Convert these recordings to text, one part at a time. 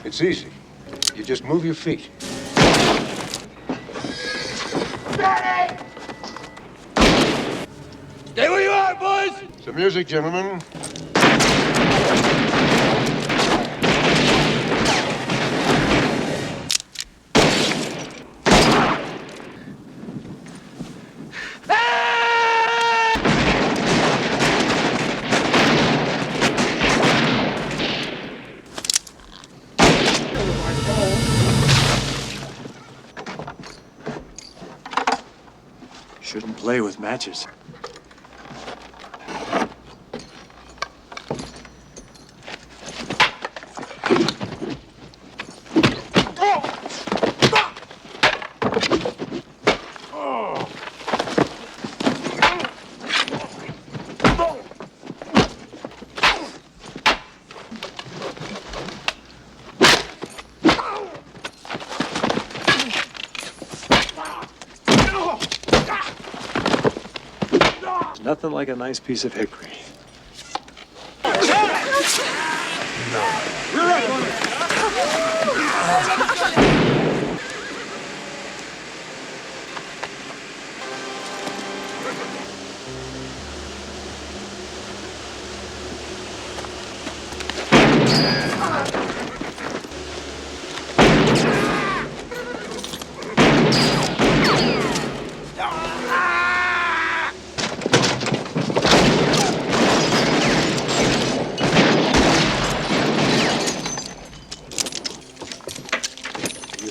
It's easy. You just move your feet. Stay where you are, boys! Some music, gentlemen. Shouldn't play with matches. Nothing like a nice piece of hickory.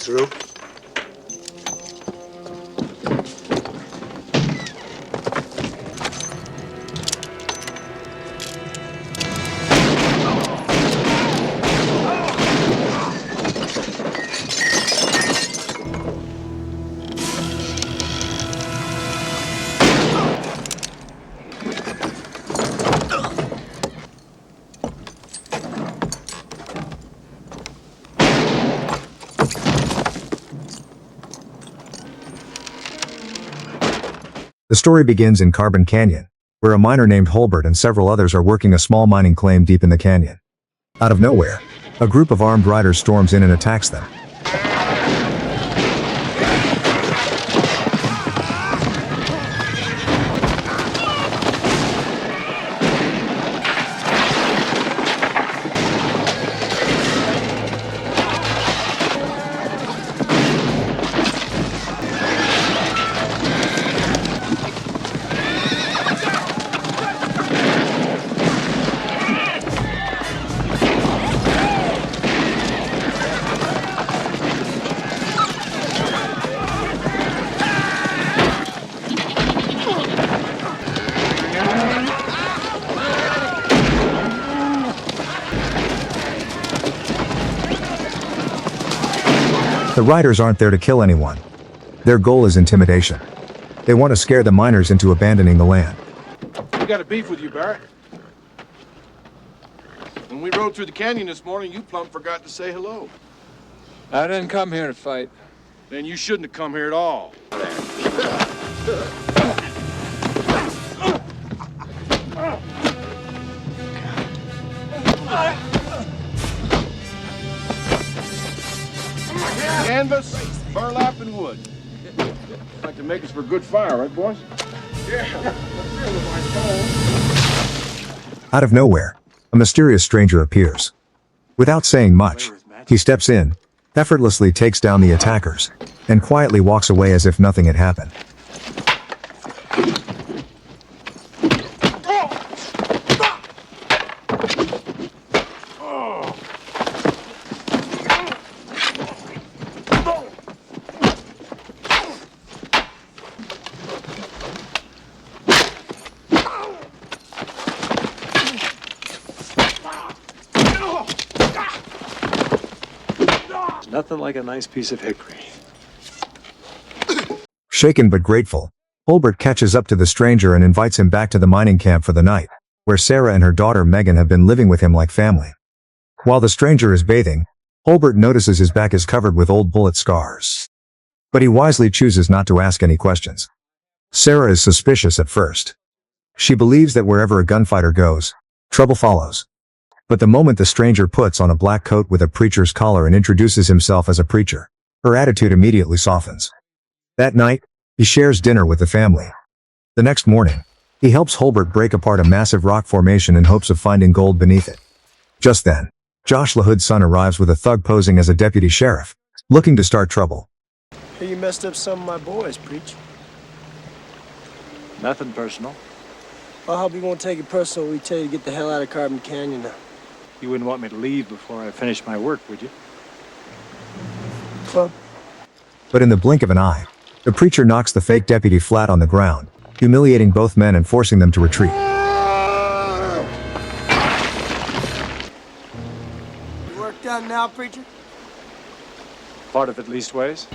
Through? The story begins in Carbon Canyon, where a miner named Holbert and several others are working a small mining claim deep in the canyon. Out of nowhere, a group of armed riders storms in and attacks them. The riders aren't there to kill anyone. Their goal is intimidation. They want to scare the miners into abandoning the land. We got a beef with you, Barrett. When we rode through the canyon this morning, you plumb forgot to say hello. I didn't come here to fight. Then you shouldn't have come here at all. Canvas, burlap, and wood. Like to make us for good fire, right, boys? Yeah. Out of nowhere, a mysterious stranger appears. Without saying much, he steps in, effortlessly takes down the attackers, and quietly walks away as if nothing had happened. Nothing like a nice piece of hickory. Shaken but grateful, Holbert catches up to the stranger and invites him back to the mining camp for the night, where Sarah and her daughter Megan have been living with him like family. While the stranger is bathing, Holbert notices his back is covered with old bullet scars. But he wisely chooses not to ask any questions. Sarah is suspicious at first. She believes that wherever a gunfighter goes, trouble follows. But the moment the stranger puts on a black coat with a preacher's collar and introduces himself as a preacher, her attitude immediately softens. That night, he shares dinner with the family. The next morning, he helps Holbert break apart a massive rock formation in hopes of finding gold beneath it. Just then, Josh LaHood's son arrives with a thug posing as a deputy sheriff, looking to start trouble. Hey, you messed up some of my boys, Preach. Nothing personal. I hope you won't take it personal when we tell you to get the hell out of Carbon Canyon now. You wouldn't want me to leave before I finish my work, would you? Well, But in the blink of an eye, the preacher knocks the fake deputy flat on the ground, humiliating both men and forcing them to retreat. you work done now, Preacher? Part of it leastways.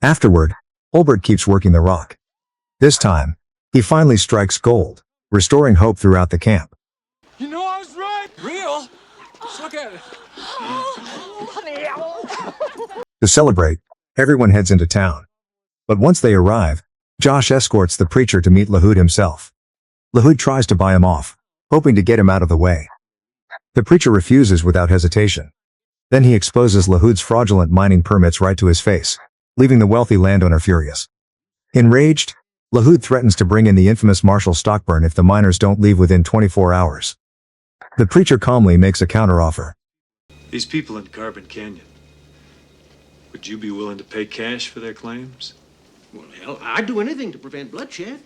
Afterward, Holbert keeps working the rock. This time, he finally strikes gold, restoring hope throughout the camp. You know I was right. Real. Just look at it. To celebrate, everyone heads into town. But once they arrive, Josh escorts the preacher to meet LaHood himself. LaHood tries to buy him off, hoping to get him out of the way. The preacher refuses without hesitation. Then he exposes LaHood's fraudulent mining permits right to his face, leaving the wealthy landowner furious. Enraged, LaHood threatens to bring in the infamous Marshal Stockburn if the miners don't leave within 24 hours. The preacher calmly makes a counteroffer. These people in Carbon Canyon, would you be willing to pay cash for their claims? Well, hell, I'd do anything to prevent bloodshed.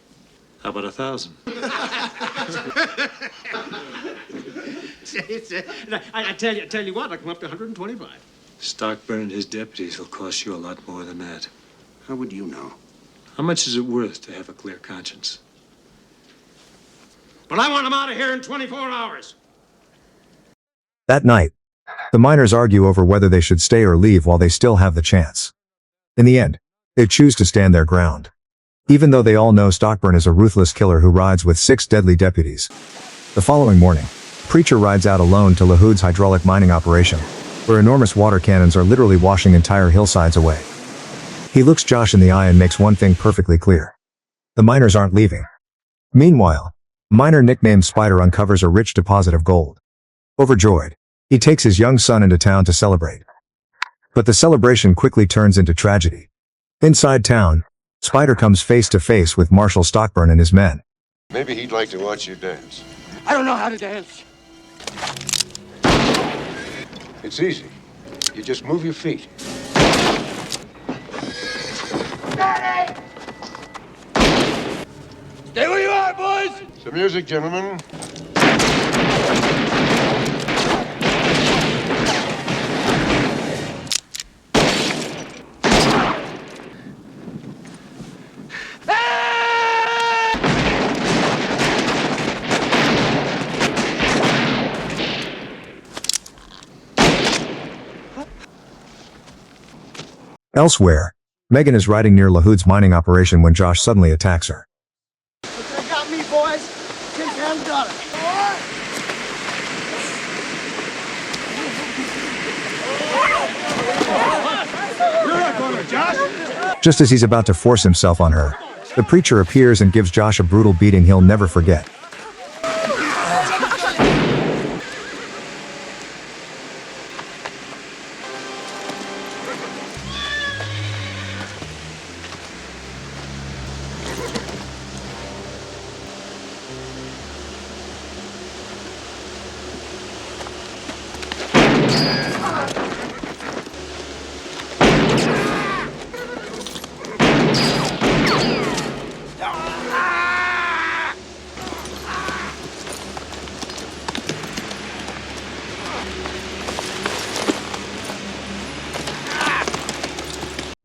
How about 1,000? I tell you what, I come up to 125. Stockburn and his deputies will cost you a lot more than that. How would you know? How much is it worth to have a clear conscience? But I want them out of here in 24 hours. That night, the miners argue over whether they should stay or leave while they still have the chance. In the end, they choose to stand their ground. Even though they all know Stockburn is a ruthless killer who rides with 6 deadly deputies. The following morning, Preacher rides out alone to LaHood's hydraulic mining operation, where enormous water cannons are literally washing entire hillsides away. He looks Josh in the eye and makes one thing perfectly clear. The miners aren't leaving. Meanwhile, miner nicknamed Spider uncovers a rich deposit of gold. Overjoyed, he takes his young son into town to celebrate. But the celebration quickly turns into tragedy. Inside town, Spider comes face to face with Marshal Stockburn and his men. Maybe he'd like to watch you dance. I don't know how to dance. It's easy. You just move your feet. Stay where you are, boys. Some music, gentlemen. Elsewhere, Megan is riding near LaHood's mining operation when Josh suddenly attacks her. Look, they got me, boys. Tim Ham's got it. Just as he's about to force himself on her, the preacher appears and gives Josh a brutal beating he'll never forget.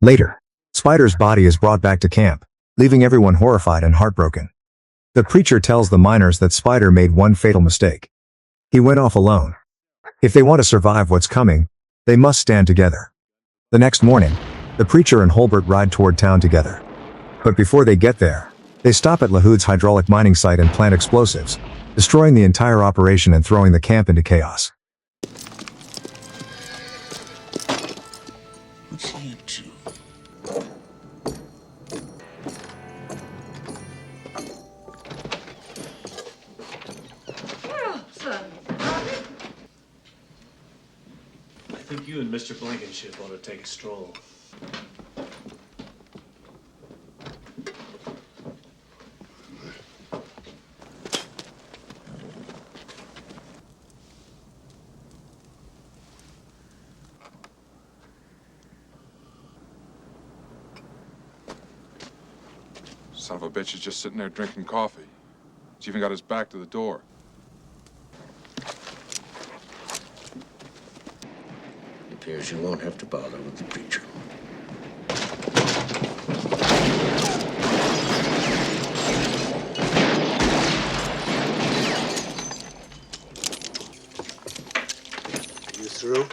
Later, Spider's body is brought back to camp, leaving everyone horrified and heartbroken. The preacher tells the miners that Spider made one fatal mistake. He went off alone. If they want to survive what's coming, they must stand together. The next morning, the preacher and Holbert ride toward town together. But before they get there, they stop at LaHood's hydraulic mining site and plant explosives, destroying the entire operation and throwing the camp into chaos. What's he up to? You and Mr. Blankenship ought to take a stroll. Son of a bitch is just sitting there drinking coffee. He's even got his back to the door. It appears you won't have to bother with the preacher. You through?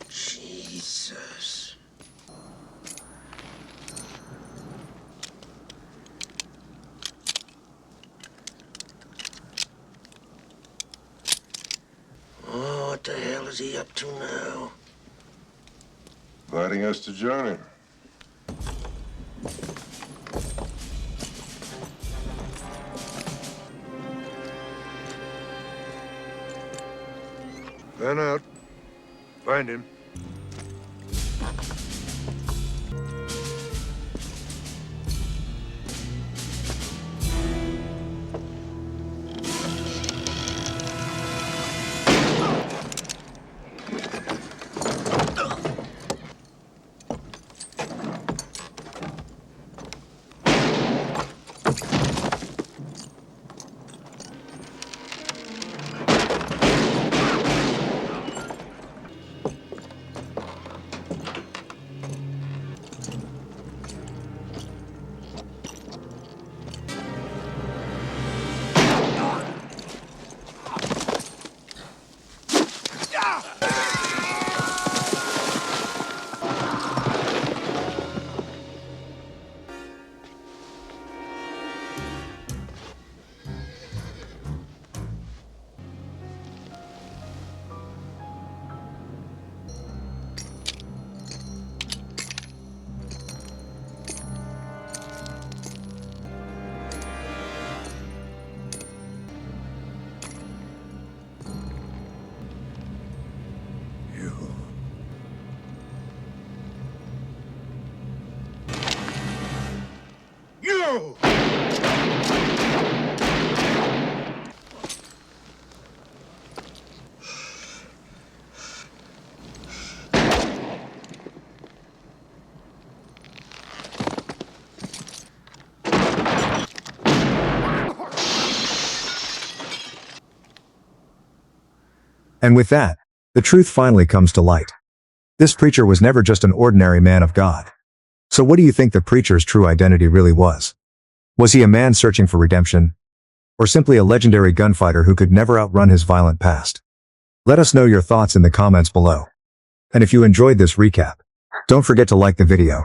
Jesus. Oh, what the hell is he up to now? Inviting us to join him. Fan out. Find him. You! And with that, the truth finally comes to light. This preacher was never just an ordinary man of God. So what do you think the preacher's true identity really was? Was he a man searching for redemption? Or simply a legendary gunfighter who could never outrun his violent past? Let us know your thoughts in the comments below. And if you enjoyed this recap, don't forget to like the video.